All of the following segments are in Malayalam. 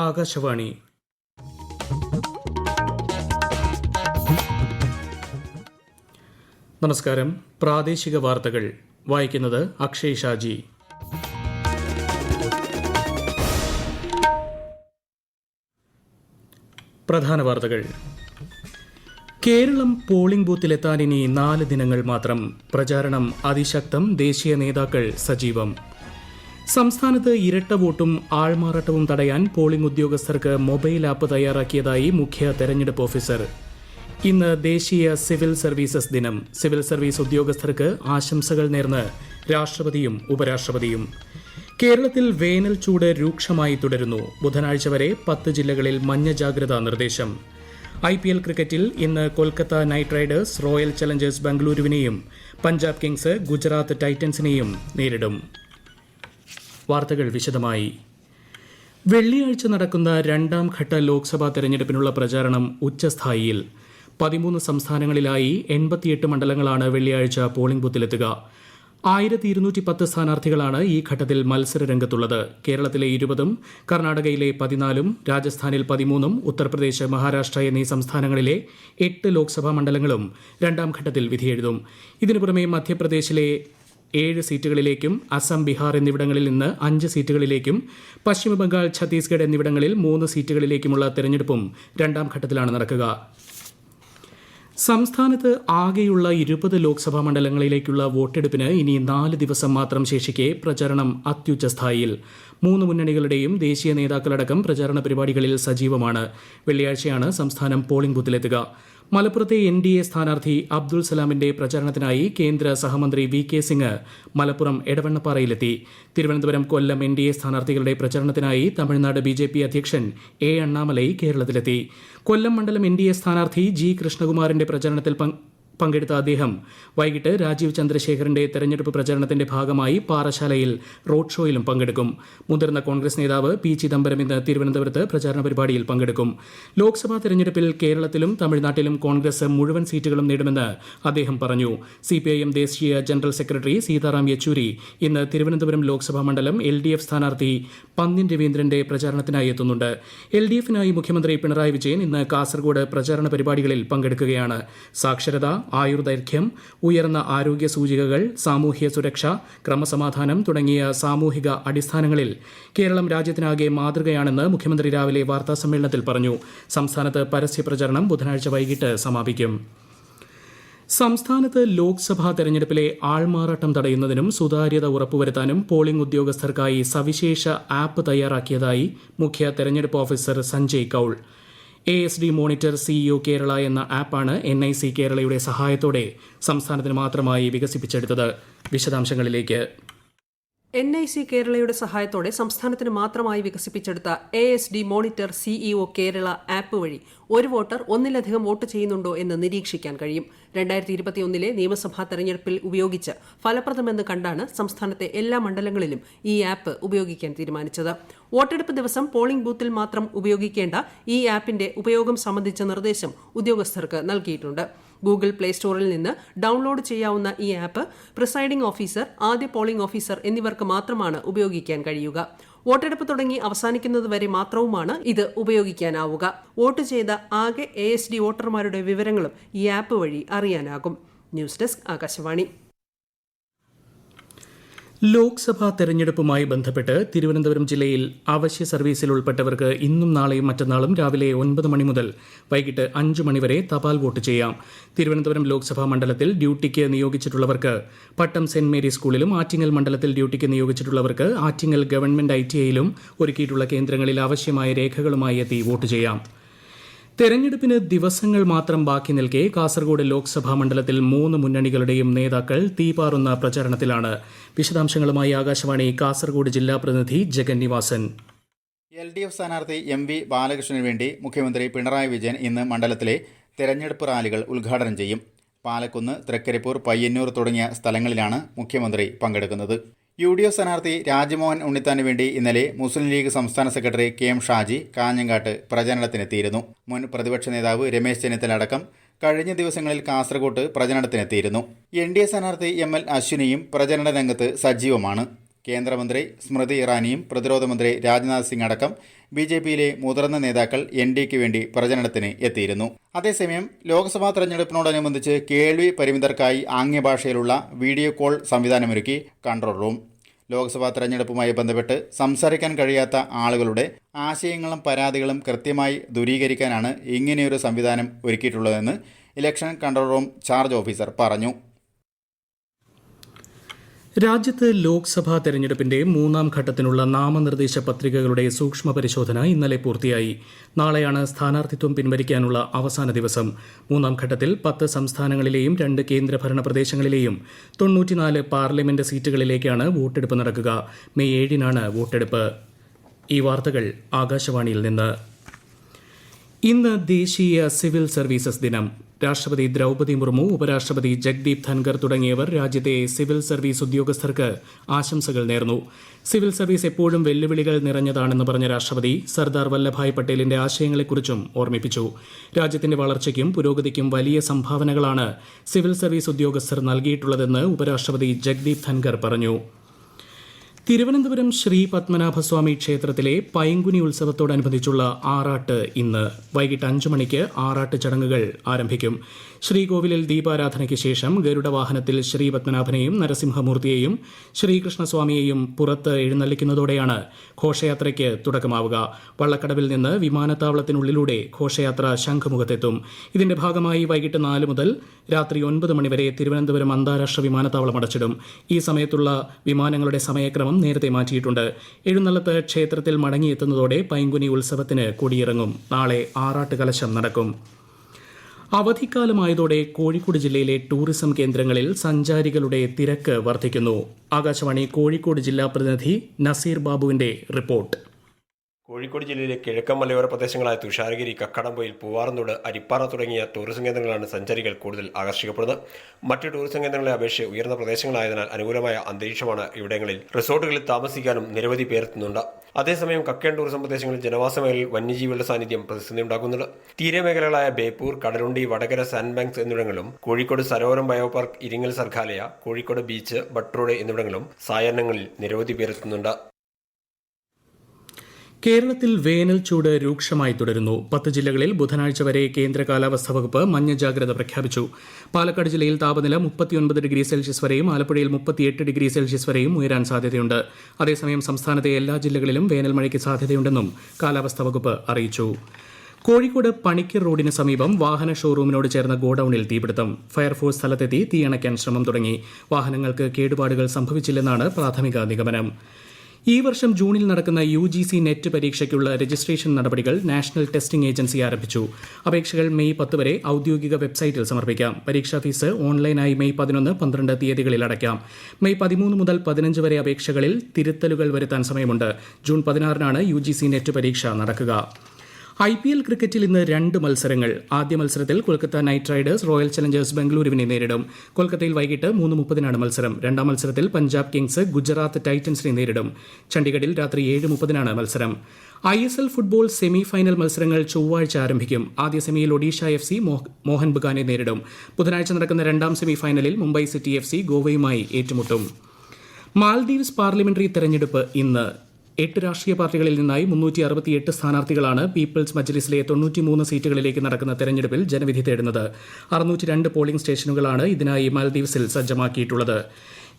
ആകാശവാണി. നമസ്കാരം. പ്രാദേശിക വാർത്തകൾ വായിക്കുന്നത് അക്ഷയ് ഷാജി. പ്രധാന വാർത്തകൾ. കേരളം പോളിംഗ് ബൂത്തിലെത്താൻ ഇനി 4 ദിനങ്ങൾ മാത്രം. പ്രചാരണം അതിശക്തം. ദേശീയ നേതാക്കൾ സജീവം. സംസ്ഥാനത്ത് ഇരട്ട വോട്ടും ആൾമാറാട്ടവും തടയാൻ പോളിംഗ് ഉദ്യോഗസ്ഥർക്ക് മൊബൈൽ ആപ്പ് തയ്യാറാക്കിയതായി മുഖ്യ തെരഞ്ഞെടുപ്പ് ഓഫീസർ. ഇന്ന് ദേശീയ സിവിൽ സർവീസസ് ദിനം. സിവിൽ സർവീസ് ഉദ്യോഗസ്ഥർക്ക് ആശംസകൾ നേർന്ന് രാഷ്ട്രപതിയും ഉപരാഷ്ട്രപതിയും. കേരളത്തിൽ വേനൽ ചൂട് രൂക്ഷമായി തുടരുന്നു. ബുധനാഴ്ച വരെ 10 ജില്ലകളിൽ മഞ്ഞ ജാഗ്രതാ നിർദ്ദേശം. IPL ക്രിക്കറ്റിൽ ഇന്ന് Kolkata Knight Riders Royal Challengers ബംഗളൂരുവിനെയും പഞ്ചാബ് കിങ്സ് ഗുജറാത്ത് ടൈറ്റൻസിനെയും നേരിടും. വാർത്തകൾ വിശദമായി. വെള്ളിയാഴ്ച നടക്കുന്ന 2ാം ഘട്ട ലോക്സഭാ തെരഞ്ഞെടുപ്പിനുള്ള പ്രചാരണം ഉച്ചസ്ഥായിയിൽ. 13 സംസ്ഥാനങ്ങളിലായി 88 മണ്ഡലങ്ങളാണ് വെള്ളിയാഴ്ച പോളിംഗ് ബൂത്തിലെത്തുക. 1210 സ്ഥാനാർത്ഥികളാണ് ഈ ഘട്ടത്തിൽ മത്സരരംഗത്തുള്ളത്. കേരളത്തിലെ 20ഉം കർണാടകയിലെ 14ഉം രാജസ്ഥാനിൽ 13ഉം ഉത്തർപ്രദേശ്, മഹാരാഷ്ട്ര എന്നീ സംസ്ഥാനങ്ങളിലെ 8 ലോക്സഭാ മണ്ഡലങ്ങളും 2ാം ഘട്ടത്തിൽ വിധിയെഴുതും. ഇതിനു പുറമെ മധ്യപ്രദേശിലെ 7 സീറ്റുകളിലേക്കും അസം, ബീഹാർ എന്നിവിടങ്ങളിൽ നിന്ന് 5 സീറ്റുകളിലേക്കും പശ്ചിമബംഗാൾ, ഛത്തീസ്ഗഡ് എന്നിവിടങ്ങളിൽ 3 സീറ്റുകളിലേക്കുമുള്ള തെരഞ്ഞെടുപ്പും 2ാം ഘട്ടത്തിലാണ് നടക്കുക. സംസ്ഥാനത്ത് ആകെയുള്ള 20 ലോക്സഭാ മണ്ഡലങ്ങളിലേക്കുള്ള വോട്ടെടുപ്പിന് ഇനി 4 ദിവസം മാത്രം ശേഷിക്കെ പ്രചാരണം അത്യുച്ചസ്ഥായിയിൽ. 3 മുന്നണികളുടെയും ദേശീയ നേതാക്കളടക്കം പ്രചാരണ പരിപാടികളിൽ സജീവമാണ്. വെള്ളിയാഴ്ചയാണ് സംസ്ഥാനം പോളിംഗ് ബൂത്തിലെത്തുക. മലപ്പുറത്തെ NDA സ്ഥാനാർത്ഥി അബ്ദുൾ സലാമിന്റെ പ്രചാരണത്തിനായി കേന്ദ്ര സഹമന്ത്രി VK സിംഗ് മലപ്പുറം എടവണ്ണപ്പാറയിലെത്തി. തിരുവനന്തപുരം, കൊല്ലം NDA സ്ഥാനാർത്ഥികളുടെ പ്രചാരണത്തിനായി തമിഴ്നാട് BJP അധ്യക്ഷൻ A. അണ്ണാമലൈ കേരളത്തിലെത്തി. കൊല്ലം മണ്ഡലം NDA സ്ഥാനാർത്ഥി G. കൃഷ്ണകുമാറിന്റെ പ്രചാരണത്തിൽ പങ്കെടുത്ത അദ്ദേഹം വൈകിട്ട് രാജീവ് ചന്ദ്രശേഖറിന്റെ തെരഞ്ഞെടുപ്പ് പ്രചാരണത്തിന്റെ ഭാഗമായി പാറശാലയിൽ റോഡ് ഷോയിലും പങ്കെടുക്കും. മുതിർന്ന കോൺഗ്രസ് നേതാവ് P. ചിദംബരം ഇന്ന് തിരുവനന്തപുരത്ത് പ്രചാരണ പരിപാടിയിൽ പങ്കെടുക്കും. ലോക്സഭാ തെരഞ്ഞെടുപ്പിൽ കേരളത്തിലും തമിഴ്നാട്ടിലും കോൺഗ്രസ് മുഴുവൻ സീറ്റുകളും നേടുമെന്ന് അദ്ദേഹം പറഞ്ഞു. CPIM ദേശീയ ജനറൽ സെക്രട്ടറി സീതാറാം യെച്ചൂരി ഇന്ന് തിരുവനന്തപുരം ലോക്സഭാ മണ്ഡലം LDF സ്ഥാനാർത്ഥി പന്ന്യൻ രവീന്ദ്രന്റെ പ്രചാരണത്തിനായി എത്തുന്നുണ്ട്. LDFനായി മുഖ്യമന്ത്രി പിണറായി വിജയൻ ഇന്ന് കാസർഗോഡ് പ്രചാരണ പരിപാടികളിൽ പങ്കെടുക്കുകയാണ്. സാക്ഷരത, ആയുർദൈർഘ്യം, ഉയർന്ന ആരോഗ്യ സൂചികകൾ, സാമൂഹ്യ സുരക്ഷ, ക്രമസമാധാനം തുടങ്ങിയ സാമൂഹിക അടിസ്ഥാനങ്ങളിൽ കേരളം രാജ്യത്തിനാകെ മാതൃകയാണെന്ന് മുഖ്യമന്ത്രി രാവിലെ വാർത്താസമ്മേളനത്തിൽ പറഞ്ഞു. സംസ്ഥാനത്ത് പരസ്യ പ്രചരണം ബുധനാഴ്ച വൈകിട്ട് സമാപിക്കും. സംസ്ഥാനത്ത് ലോക്സഭാ തെരഞ്ഞെടുപ്പിലെ ആൾമാറാട്ടം തടയുന്നതിനും സുതാര്യത ഉറപ്പുവരുത്താനും പോളിംഗ് ഉദ്യോഗസ്ഥർക്കായി സവിശേഷ ആപ്പ് തയ്യാറാക്കിയതായി മുഖ്യ തെരഞ്ഞെടുപ്പ് ഓഫീസർ സഞ്ജയ് കൌൾ. ASD മോണിറ്റർ CEO കേരള എന്ന ആപ്പാണ് NIC കേരളയുടെ സഹായത്തോടെ സംസ്ഥാനത്തിന് മാത്രമായി വികസിപ്പിച്ചെടുത്തത്. വിശദാംശങ്ങളിലേക്ക്. NIC കേരളയുടെ സഹായത്തോടെ സംസ്ഥാനത്തിന് മാത്രമായി വികസിപ്പിച്ചെടുത്ത ASD monitor CEO Kerala app വഴി ഒരു വോട്ടർ ഒന്നിലധികം വോട്ട് ചെയ്യുന്നുണ്ടോ എന്ന് നിരീക്ഷിക്കാൻ കഴിയും. 2021 നിയമസഭാ തെരഞ്ഞെടുപ്പിൽ ഉപയോഗിച്ച് ഫലപ്രദമെന്ന് കണ്ടാണ് സംസ്ഥാനത്തെ എല്ലാ മണ്ഡലങ്ങളിലും ഈ ആപ്പ് ഉപയോഗിക്കാൻ തീരുമാനിച്ചത്. വോട്ടെടുപ്പ് ദിവസം പോളിംഗ് ബൂത്തിൽ മാത്രം ഉപയോഗിക്കേണ്ട ഈ ആപ്പിന്റെ ഉപയോഗം സംബന്ധിച്ച നിർദ്ദേശം ഉദ്യോഗസ്ഥർക്ക് നൽകിയിട്ടുണ്ട്. ഗൂഗിൾ പ്ലേ സ്റ്റോറിൽ നിന്ന് ഡൌൺലോഡ് ചെയ്യാവുന്ന ഈ ആപ്പ് പ്രിസൈഡിംഗ് ഓഫീസർ, ആദ്യ പോളിംഗ് ഓഫീസർ എന്നിവർക്ക് മാത്രമാണ് ഉപയോഗിക്കാൻ കഴിയുക. വോട്ടെടുപ്പ് തുടങ്ങി അവസാനിക്കുന്നതുവരെ മാത്രവുമാണ് ഇത് ഉപയോഗിക്കാനാവുക. വോട്ട് ചെയ്ത ആകെ ASD വോട്ടർമാരുടെ വിവരങ്ങളും ഈ ആപ്പ് വഴി അറിയാനാകും. News desk, Akashvani. ലോക്സഭാ തെരഞ്ഞെടുപ്പുമായി ബന്ധപ്പെട്ട് തിരുവനന്തപുരം ജില്ലയിൽ അവശ്യ സർവീസിൽ ഉൾപ്പെട്ടവർക്ക് ഇന്നും നാളെയും മറ്റന്നാളും രാവിലെ 9 മണി മുതൽ വൈകിട്ട് 5 മണി വരെ തപാൽ വോട്ട് ചെയ്യാം. തിരുവനന്തപുരം ലോക്സഭാ മണ്ഡലത്തിൽ ഡ്യൂട്ടിക്ക് നിയോഗിച്ചിട്ടുള്ളവർക്ക് പട്ടം സെന്റ് മേരീസ് സ്കൂളിലും, ആറ്റിങ്ങൽ മണ്ഡലത്തിൽ ഡ്യൂട്ടിക്ക് നിയോഗിച്ചിട്ടുള്ളവർക്ക് ആറ്റിങ്ങൽ ഗവൺമെന്റ് ITIയിലും ഒരുക്കിയിട്ടുള്ള കേന്ദ്രങ്ങളിൽ ആവശ്യമായ രേഖകളുമായി എത്തി വോട്ട് ചെയ്യാം. തെരഞ്ഞെടുപ്പിന് ദിവസങ്ങൾ മാത്രം ബാക്കി നിൽക്കെ കാസർഗോഡ് ലോക്സഭാ മണ്ഡലത്തിൽ 3 മുന്നണികളുടെയും നേതാക്കൾ തീപാറുന്ന പ്രചാരണത്തിലാണ്. വിശദാംശങ്ങളുമായി ആകാശവാണി കാസർഗോഡ് ജില്ലാ പ്രതിനിധി ജഗൻ നിവാസൻ. LDF സ്ഥാനാർത്ഥി MV ബാലകൃഷ്ണന് വേണ്ടി മുഖ്യമന്ത്രി പിണറായി വിജയൻ ഇന്ന് മണ്ഡലത്തിലെ തെരഞ്ഞെടുപ്പ് റാലികൾ ഉദ്ഘാടനം ചെയ്യും. പാലക്കുന്ന്, തൃക്കരിപ്പൂർ, പയ്യന്നൂർ തുടങ്ങിയ സ്ഥലങ്ങളിലാണ് മുഖ്യമന്ത്രി പങ്കെടുക്കുന്നത്. UDF സ്ഥാനാർത്ഥി രാജ്മോഹൻ ഉണ്ണിത്താന് വേണ്ടി ഇന്നലെ മുസ്ലിം ലീഗ് സംസ്ഥാന സെക്രട്ടറി KM ഷാജി കാഞ്ഞങ്ങാട്ട് പ്രചരണത്തിനെത്തിയിരുന്നു. മുൻ പ്രതിപക്ഷ നേതാവ് രമേശ് ചെന്നിത്തല അടക്കം കഴിഞ്ഞ ദിവസങ്ങളിൽ കാസർഗോട്ട് പ്രചരണത്തിനെത്തിയിരുന്നു. NDA സ്ഥാനാർത്ഥി ML അശ്വിനിയും പ്രചരണ രംഗത്ത് സജീവമാണ്. കേന്ദ്രമന്ത്രി സ്മൃതി ഇറാനിയും പ്രതിരോധ മന്ത്രി രാജ്നാഥ് സിംഗ് അടക്കം BJPയിലെ മുതിർന്ന നേതാക്കൾ NDക്ക് വേണ്ടി പ്രചരണത്തിന് എത്തിയിരുന്നു. അതേസമയം ലോക്സഭാ തെരഞ്ഞെടുപ്പിനോടനുബന്ധിച്ച് കേൾവി പരിമിതർക്കായി ആംഗ്യഭാഷയിലുള്ള വീഡിയോ കോൾ സംവിധാനമൊരുക്കി കൺട്രോൾ റൂം. ലോക്സഭാ തെരഞ്ഞെടുപ്പുമായി ബന്ധപ്പെട്ട് സംസാരിക്കാൻ കഴിയാത്ത ആളുകളുടെ ആശയങ്ങളും പരാതികളും കൃത്യമായി ദൂരീകരിക്കാനാണ് ഇങ്ങനെയൊരു സംവിധാനം ഒരുക്കിയിട്ടുള്ളതെന്ന് election control room charge officer പറഞ്ഞു. രാജ്യത്ത് ലോക്സഭാ തെരഞ്ഞെടുപ്പിന്റെ 3ാം ഘട്ടത്തിനുള്ള നാമനിർദ്ദേശ പത്രികകളുടെ സൂക്ഷ്മ പരിശോധന ഇന്നലെ പൂർത്തിയായി. നാളെയാണ് സ്ഥാനാർത്ഥിത്വം പിൻവലിക്കാനുള്ള അവസാന ദിവസം. 3ാം ഘട്ടത്തിൽ 10 സംസ്ഥാനങ്ങളിലെയും 2 കേന്ദ്രഭരണ പ്രദേശങ്ങളിലെയും 94 പാർലമെന്റ് സീറ്റുകളിലേക്കാണ് വോട്ടെടുപ്പ് നടക്കുക. മെയ് 7-നാണ് വോട്ടെടുപ്പ്. ഈ വാർത്തകൾ ആകാശവാണിയിൽ നിന്ന്. ഇന്ന് ദേശീയ സിവിൽ സർവീസസ് ദിനം. രാഷ്ട്രപതി ദ്രൗപദി മുർമു, ഉപരാഷ്ട്രപതി ജഗ്ദീപ് ധൻഖർ തുടങ്ങിയവർ രാജ്യത്തെ സിവിൽ സർവീസ് ഉദ്യോഗസ്ഥർക്ക് ആശംസകൾ നേർന്നു. സിവിൽ സർവീസ് എപ്പോഴും വെല്ലുവിളികൾ നിറഞ്ഞതാണെന്ന് പറഞ്ഞ രാഷ്ട്രപതി സർദാർ വല്ലഭായ് പട്ടേലിന്റെ ആശയങ്ങളെക്കുറിച്ചും ഓർമ്മിപ്പിച്ചു. രാജ്യത്തിന്റെ വളർച്ചയ്ക്കും പുരോഗതിക്കും വലിയ സംഭാവനകളാണ് സിവിൽ സർവീസ് ഉദ്യോഗസ്ഥർ നൽകിയിട്ടുള്ളതെന്ന് ഉപരാഷ്ട്രപതി ജഗ്ദീപ് ധൻഖർ പറഞ്ഞു. തിരുവനന്തപുരം ശ്രീ പത്മനാഭസ്വാമി ക്ഷേത്രത്തിലെ പൈങ്കുനി ഉത്സവത്തോടനുബന്ധിച്ചുള്ള ആറാട്ട് ഇന്ന് വൈകിട്ട് 5 മണിക്ക് ആറാട്ട് ചടങ്ങുകൾ ആരംഭിക്കും. ശ്രീകോവിലിൽ ദീപാരാധനയ്ക്ക് ശേഷം ഗരുഡവാഹനത്തിൽ ശ്രീ പത്മനാഭനെയും നരസിംഹമൂർത്തിയെയും ശ്രീകൃഷ്ണസ്വാമിയെയും പുറത്ത് എഴുന്നള്ളിക്കുന്നതോടെയാണ് ഘോഷയാത്രയ്ക്ക് തുടക്കമാവുക. വള്ളക്കടവിൽ നിന്ന് വിമാനത്താവളത്തിനുള്ളിലൂടെ ഘോഷയാത്ര ശംഖുമുഖത്തെത്തും. ഇതിന്റെ ഭാഗമായി വൈകിട്ട് 4 മുതൽ രാത്രി 9 മണിവരെ തിരുവനന്തപുരം അന്താരാഷ്ട്ര വിമാനത്താവളം അടച്ചിടും. ഈ സമയത്തുള്ള വിമാനങ്ങളുടെ സമയക്രമം നേരത്തെ മാറ്റിയിട്ടുണ്ട്. എഴുന്നള്ളത്ത് ക്ഷേത്രത്തിൽ മടങ്ങിയെത്തുന്നതോടെ പൈങ്കുനി ഉത്സവത്തിന് കൊടിയിറങ്ങും. നാളെ ആറാട്ട് കലശം നടക്കും. അവധിക്കാലമായതോടെ കോഴിക്കോട് ജില്ലയിലെ ടൂറിസം കേന്ദ്രങ്ങളിൽ സഞ്ചാരികളുടെ തിരക്ക് വർദ്ധിക്കുന്നു. ആകാശവാണി കോഴിക്കോട് ജില്ലാ പ്രതിനിധി നസീർ ബാബുവിന്റെ റിപ്പോർട്ട്. കോഴിക്കോട് ജില്ലയിലെ കിഴക്കൻ മലയോര പ്രദേശങ്ങളായ തുഷാരഗിരി, കക്കാടംപൊയിൽ, പൂവാറന്നൂട്, അരിപ്പാറ തുടങ്ങിയ ടൂറിസം കേന്ദ്രങ്ങളാണ് സഞ്ചാരികൾ കൂടുതൽ ആകർഷിക്കപ്പെടുന്നത്. മറ്റ് ടൂറിസം കേന്ദ്രങ്ങളെ അപേക്ഷിച്ച് ഉയർന്ന പ്രദേശങ്ങളായതിനാൽ അനുകൂലമായ അന്തരീക്ഷമാണ് ഇവിടങ്ങളിൽ. റിസോർട്ടുകളിൽ താമസിക്കാനും നിരവധി പേരെത്തുന്നുണ്ട്. അതേസമയം കക്കയം ടൂറിസം പ്രദേശങ്ങളിൽ ജനവാസ മേഖലയിൽ വന്യജീവികളുടെ സാന്നിധ്യം പ്രതിസന്ധി ഉണ്ടാക്കുന്നുണ്ട്. തീരമേഖലകളായ ബേപ്പൂർ, കടലുണ്ടി, വടകര, സാൻഡ് ബാങ്ക്സ് എന്നിവിടങ്ങളിലും Kozhikode Sarovaram bio park, Iringal Sargaalaya, Kozhikode beach, but road എന്നിവിടങ്ങളിലും സായാഹ്നങ്ങളിൽ നിരവധി പേരെത്തുന്നുണ്ട്. കേരളത്തിൽ വേനൽ ചൂട് രൂക്ഷമായി തുടരുന്നു. 10 ജില്ലകളിൽ ബുധനാഴ്ച വരെ കേന്ദ്ര കാലാവസ്ഥാ വകുപ്പ് മഞ്ഞ ജാഗ്രത പ്രഖ്യാപിച്ചു. പാലക്കാട് ജില്ലയിൽ താപനില 39 ഡിഗ്രി സെൽഷ്യസ് വരെയും ആലപ്പുഴയിൽ 38 ഡിഗ്രി സെൽഷ്യസ് വരെയും ഉയരാൻ സാധ്യതയുണ്ട്. അതേസമയം സംസ്ഥാനത്തെ എല്ലാ ജില്ലകളിലും വേനൽ മഴയ്ക്ക് സാധ്യതയുണ്ടെന്നും കാലാവസ്ഥാ വകുപ്പ് അറിയിച്ചു. കോഴിക്കോട് പണിക്കർ റോഡിന് സമീപം വാഹന ഷോറൂമിനോട് ചേർന്ന ഗോഡൌണിൽ തീപിടുത്തം. ഫയർഫോഴ്സ് സ്ഥലത്തെത്തി തീയണയ്ക്കാൻ ശ്രമം തുടങ്ങി. വാഹനങ്ങൾക്ക് കേടുപാടുകൾ സംഭവിച്ചില്ലെന്നാണ് പ്രാഥമിക നിഗമനം. ഈ വർഷം ജൂണിൽ നടക്കുന്ന UGC നെറ്റ് പരീക്ഷയ്ക്കുള്ള രജിസ്ട്രേഷൻ നടപടികൾ നാഷണൽ ടെസ്റ്റിംഗ് ഏജൻസി ആരംഭിച്ചു. അപേക്ഷകൾ മെയ് 10 വരെ ഔദ്യോഗിക വെബ്സൈറ്റിൽ സമർപ്പിക്കാം. പരീക്ഷാ ഫീസ് ഓൺലൈനായി മെയ് 11, 12 തീയതികളിൽ അടയ്ക്കാം. മെയ് 13 മുതൽ 15 വരെ അപേക്ഷകളിൽ തിരുത്തലുകൾ വരുത്താൻ സമയമുണ്ട്. ജൂൺ 16-നാണ് UGC നെറ്റ് പരീക്ഷ നടക്കുക. IPL ക്രിക്കറ്റിൽ ഇന്ന് 2 മത്സരങ്ങൾ. ആദ്യ മത്സരത്തിൽ Kolkata Knight Riders Royal Challengers ബംഗളൂരുവിനെ നേരിടും. കൊൽക്കത്തയിൽ വൈകിട്ട് 3:30-നാണ് മത്സരം. രണ്ടാം മത്സരത്തിൽ പഞ്ചാബ് കിങ്സ് ഗുജറാത്ത് ടൈറ്റൻസിനെ നേരിടും. ചണ്ഡീഗഡിൽ രാത്രി 7:30-നാണ് മത്സരം. ISL ഫുട്ബോൾ സെമി ഫൈനൽ മത്സരങ്ങൾ ചൊവ്വാഴ്ച ആരംഭിക്കും. ആദ്യ സെമിയിൽ ഒഡീഷ FC മോഹൻ ബഗാനെ നേരിടും. ബുധനാഴ്ച നടക്കുന്ന രണ്ടാം സെമി ഫൈനലിൽ മുംബൈ സിറ്റി FC ഗോവയുമായി ഏറ്റുമുട്ടും. മാൽദീവ്സ് പാർലമെന്ററി തെരഞ്ഞെടുപ്പ് ഇന്ന്. 8 രാഷ്ട്രീയ പാർട്ടികളിൽ നിന്നായി 368 സ്ഥാനാർത്ഥികളാണ് പീപ്പിൾസ് മജ്ലിസിലെ 93 സീറ്റുകളിലേക്ക് നടക്കുന്ന തെരഞ്ഞെടുപ്പിൽ ജനവിധി തേടുന്നത്. 602 പോളിംഗ് സ്റ്റേഷനുകളാണ് ഇതിനായി മാൽദീവ്സിൽ സജ്ജമാക്കിയിട്ടുള്ളത്.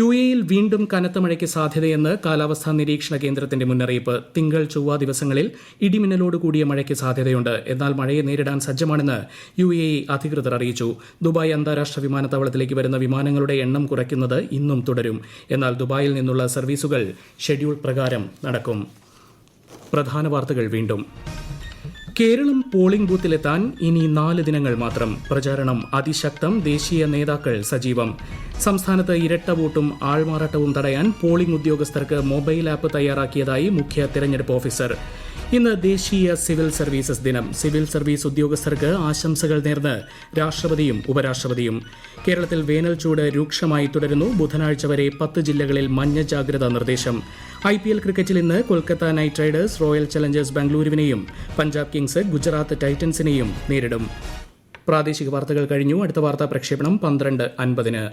UAEയിൽ വീണ്ടും കനത്ത മഴയ്ക്ക് സാധ്യതയെന്ന് കാലാവസ്ഥാ നിരീക്ഷണ കേന്ദ്രത്തിന്റെ മുന്നറിയിപ്പ്. തിങ്കൾ, ചൊവ്വ ദിവസങ്ങളിൽ ഇടിമിന്നലോട് കൂടിയ മഴയ്ക്ക് സാധ്യതയുണ്ട്. എന്നാൽ മഴയെ നേരിടാൻ സജ്ജമാണെന്ന് UAE അധികൃതർ അറിയിച്ചു. ദുബായ് അന്താരാഷ്ട്ര വിമാനത്താവളത്തിലേക്ക് വരുന്ന വിമാനങ്ങളുടെ എണ്ണം കുറയ്ക്കുന്നത് ഇന്നും തുടരും. എന്നാൽ ദുബായിൽ നിന്നുള്ള സർവീസുകൾ ഷെഡ്യൂൾ പ്രകാരം നടക്കും. പ്രധാന വാർത്തകൾ വീണ്ടും. കേരളം പോളിംഗ് ബൂത്തിലെത്താൻ ഇനി 4 ദിനങ്ങൾ മാത്രം. പ്രചാരണം അതിശക്തം. ദേശീയ നേതാക്കൾ സജീവം. സംസ്ഥാനത്ത് ഇരട്ട വോട്ടും ആൾമാറാട്ടവും തടയാൻ പോളിംഗ് ഉദ്യോഗസ്ഥർക്ക് മൊബൈൽ ആപ്പ് തയ്യാറാക്കിയതായി മുഖ്യ തെരഞ്ഞെടുപ്പ് ഓഫീസർ. ഇന്ന് ദേശീയ സിവിൽ സർവീസസ് ദിനം. സിവിൽ സർവീസ് ഉദ്യോഗസ്ഥർക്ക് ആശംസകൾ നേർന്ന് രാഷ്ട്രപതിയും ഉപരാഷ്ട്രപതിയും. കേരളത്തിൽ വേനൽ ചൂട് രൂക്ഷമായി തുടരുന്നു. ബുധനാഴ്ച വരെ 10 ജില്ലകളിൽ മഞ്ഞ ജാഗ്രതാ നിർദ്ദേശം. IPL ക്രിക്കറ്റിൽ ഇന്ന് Kolkata Knight Riders Royal Challengers ബംഗളൂരുവിനെയും പഞ്ചാബ് കിങ്സ് ഗുജറാത്ത് ടൈറ്റൻസിനെയും നേരിടും. പ്രാദേശിക വാർത്തകൾ കഴിഞ്ഞു. അടുത്ത വാർത്താ പ്രക്ഷേപണം 12:50-ന്.